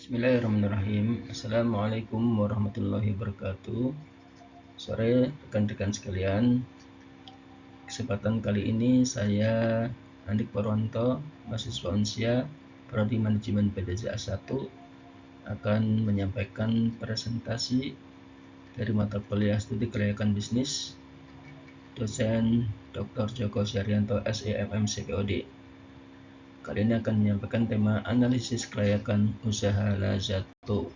Bismillahirrahmanirrahim. Assalamualaikum warahmatullahi wabarakatuh. Sore rekan-rekan sekalian. Kesempatan kali ini saya Andik Purwanto, mahasiswa Unsia, Prodi Manajemen PDJA 1, akan menyampaikan presentasi dari mata kuliah Studi Kelayakan Bisnis dosen Dr. Joko Syarianto SEMM CPOD. Kali ini akan menyampaikan tema analisis kelayakan usaha Lazato.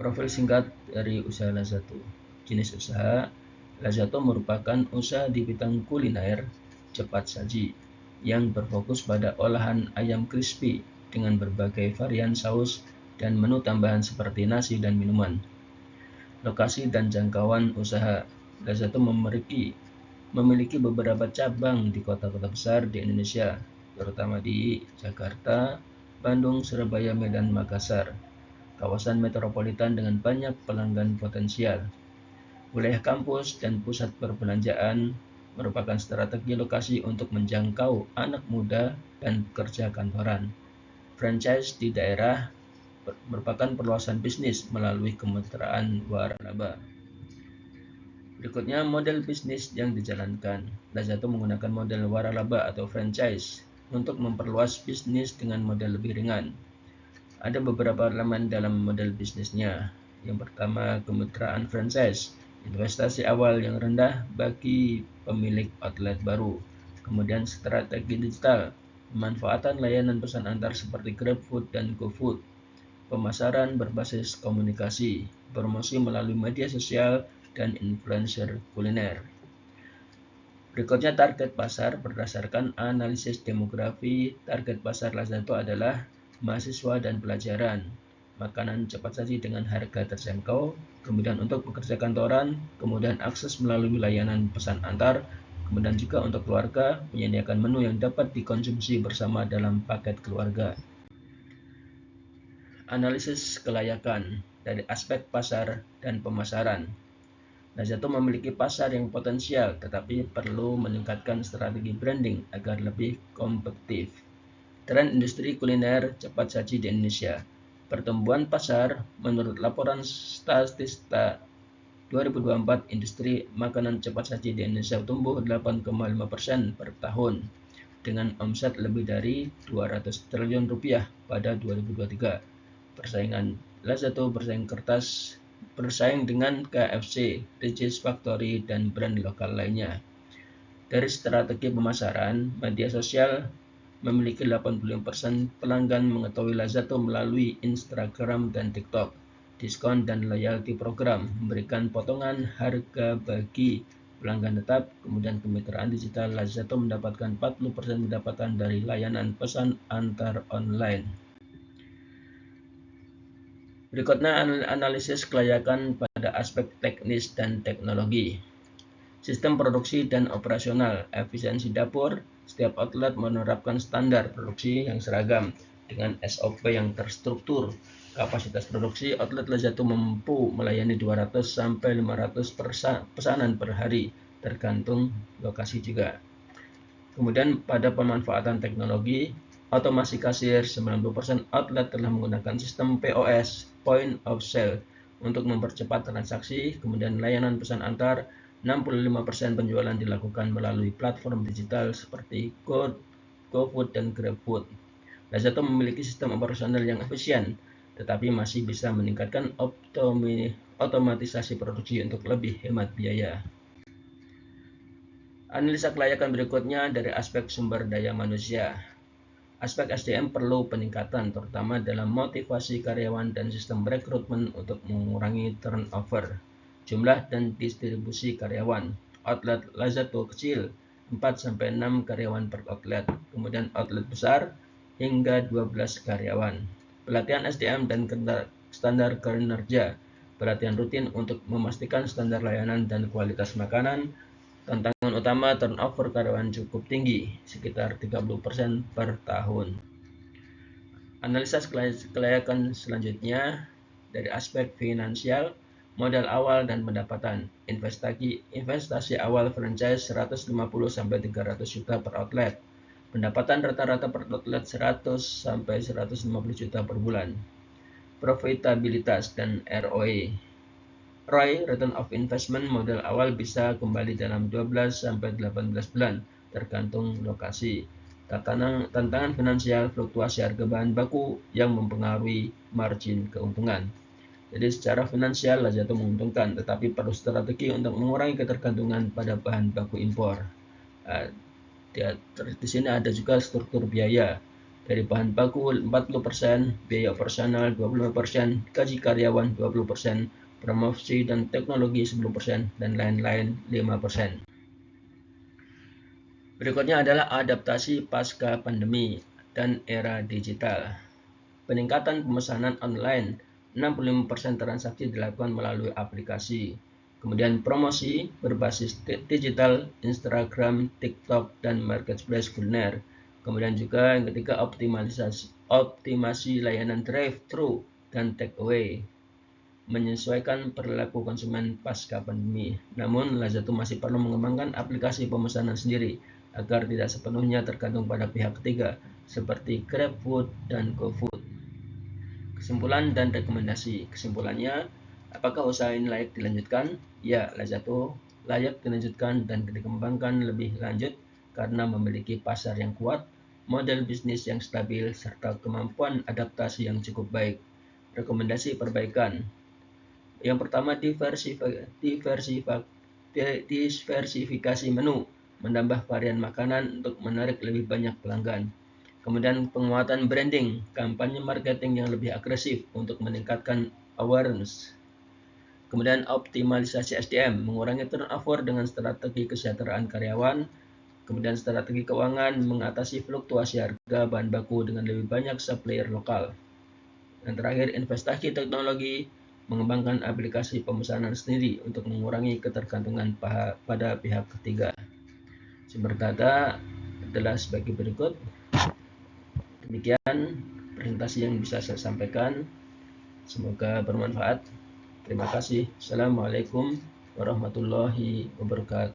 Profil singkat dari usaha Lazato. Jenis usaha Lazato merupakan usaha di bidang kuliner cepat saji yang berfokus pada olahan ayam crispy dengan berbagai varian saus dan menu tambahan seperti nasi dan minuman. Lokasi dan jangkauan usaha Lazato memiliki beberapa cabang di kota-kota besar di Indonesia, terutama di Jakarta, Bandung, Surabaya, Medan, Makassar, kawasan metropolitan dengan banyak pelanggan potensial. Wilayah kampus dan pusat perbelanjaan merupakan strategi lokasi untuk menjangkau anak muda dan pekerja kantoran. Franchise di daerah merupakan perluasan bisnis melalui kemitraan waralaba. Berikutnya model bisnis yang dijalankan. Lazato menggunakan model waralaba atau franchise untuk memperluas bisnis dengan model lebih ringan. Ada beberapa elemen dalam model bisnisnya. Yang pertama, kemitraan franchise, investasi awal yang rendah bagi pemilik outlet baru. Kemudian strategi digital, pemanfaatan layanan pesan antar seperti GrabFood dan GoFood. Pemasaran berbasis komunikasi, promosi melalui media sosial dan influencer kuliner. Berikutnya target pasar berdasarkan analisis demografi. Target pasar Lazato adalah mahasiswa dan pelajaran, makanan cepat saji dengan harga terjangkau, kemudian untuk pekerja kantoran, kemudian akses melalui layanan pesan antar, kemudian juga untuk keluarga menyediakan menu yang dapat dikonsumsi bersama dalam paket keluarga. Analisis kelayakan dari aspek pasar dan pemasaran. Lazato memiliki pasar yang potensial, tetapi perlu meningkatkan strategi branding agar lebih kompetitif. Tren industri kuliner cepat saji di Indonesia. Pertumbuhan pasar menurut laporan Statista 2024, industri makanan cepat saji di Indonesia tumbuh 8,5% per tahun dengan omset lebih dari 200 triliun rupiah pada 2023. Persaingan Lazato bersaing dengan KFC, Richeese Factory, dan brand lokal lainnya. Dari strategi pemasaran, media sosial memiliki 85% pelanggan mengetahui Lazato melalui Instagram dan TikTok. Diskon dan loyalty program memberikan potongan harga bagi pelanggan tetap. Kemudian kemitraan digital, Lazato mendapatkan 40% pendapatan dari layanan pesan antar online. Berikutnya analisis kelayakan pada aspek teknis dan teknologi. Sistem produksi dan operasional, efisiensi dapur. Setiap outlet menerapkan standar produksi yang seragam dengan SOP yang terstruktur. Kapasitas produksi outlet Lazato mampu melayani 200 sampai 500 pesanan per hari, tergantung lokasi juga. Kemudian pada pemanfaatan teknologi, otomasi kasir, 90% outlet telah menggunakan sistem POS, Point of Sale, untuk mempercepat transaksi. Kemudian layanan pesan antar, 65% penjualan dilakukan melalui platform digital seperti GoFood dan GrabFood. Lazato memiliki sistem operasional yang efisien, tetapi masih bisa meningkatkan otomatisasi produksi untuk lebih hemat biaya. Analisa kelayakan berikutnya dari aspek sumber daya manusia. Aspek SDM perlu peningkatan, terutama dalam motivasi karyawan dan sistem rekrutmen untuk mengurangi turnover. Jumlah dan distribusi karyawan. Outlet Lazato kecil, 4-6 karyawan per outlet. Kemudian outlet besar, hingga 12 karyawan. Pelatihan SDM dan standar kinerja. Pelatihan rutin untuk memastikan standar layanan dan kualitas makanan. Tantangan utama turnover karyawan cukup tinggi, sekitar 30% per tahun. Analisa kelayakan selanjutnya dari aspek finansial, modal awal dan pendapatan. Investasi awal franchise 150-300 juta per outlet. Pendapatan rata-rata per outlet 100 sampai 150 juta per bulan. Profitabilitas dan ROE. ROI, Return of Investment, modal awal bisa kembali dalam 12 sampai 18 bulan, tergantung lokasi. Tantangan finansial, fluktuasi harga bahan baku yang mempengaruhi margin keuntungan. Jadi secara finansial Lajato menguntungkan, tetapi perlu strategi untuk mengurangi ketergantungan pada bahan baku impor. Di sini ada juga struktur biaya. Dari bahan baku 40%, biaya operasional 25%, gaji karyawan 20%, promosi dan teknologi 10%, dan lain-lain 5%. Berikutnya adalah adaptasi pasca pandemi dan era digital. Peningkatan pemesanan online, 65% transaksi dilakukan melalui aplikasi. Kemudian promosi berbasis digital, Instagram, TikTok, dan marketplace kuliner. Kemudian juga yang ketiga optimasi layanan drive-thru dan take away. Menyesuaikan perilaku konsumen pasca pandemi. Namun, Lazato masih perlu mengembangkan aplikasi pemesanan sendiri agar tidak sepenuhnya tergantung pada pihak ketiga seperti GrabFood dan GoFood. Kesimpulan dan rekomendasi. Kesimpulannya, apakah usaha ini layak dilanjutkan? Ya, Lazato layak dilanjutkan dan dikembangkan lebih lanjut karena memiliki pasar yang kuat, model bisnis yang stabil, serta kemampuan adaptasi yang cukup baik. Rekomendasi perbaikan. Yang pertama, diversifikasi menu, menambah varian makanan untuk menarik lebih banyak pelanggan. Kemudian penguatan branding, kampanye marketing yang lebih agresif untuk meningkatkan awareness. Kemudian optimalisasi SDM, mengurangi turnover dengan strategi kesejahteraan karyawan. Kemudian strategi keuangan, mengatasi fluktuasi harga bahan baku dengan lebih banyak supplier lokal. Dan terakhir, investasi teknologi, mengembangkan aplikasi pemesanan sendiri untuk mengurangi ketergantungan pada pihak ketiga. Sumber data adalah sebagai berikut. Demikian presentasi yang bisa saya sampaikan. Semoga bermanfaat. Terima kasih. Assalamualaikum warahmatullahi wabarakatuh.